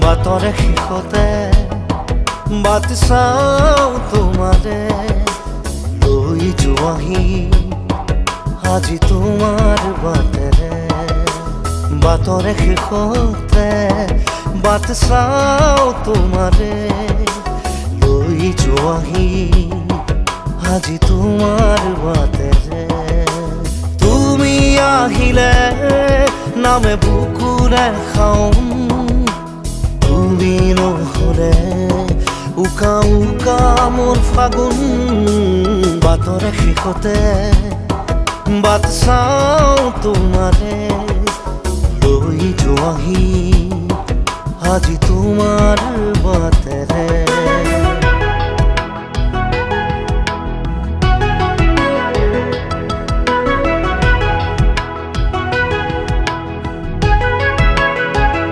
বাটৰে শেষতে বাট চাওঁ তোমাৰে লৈ যোৱাহি আজি তোমাৰ বাটেৰে। বাটৰে শেষতে বাট চাওঁ তোমাৰে লৈ যোৱাহি আজি তোমাৰ বাটেৰে। তুমি আহিলে নামে বুকুৰে খাওঁ, তুমি নহ'লে উকা উকা মোৰ ফাগুন। বাটৰে শেষতে বাট চাওঁ তোমাৰে লৈ যোৱাহি আজি তোমাৰ বাট।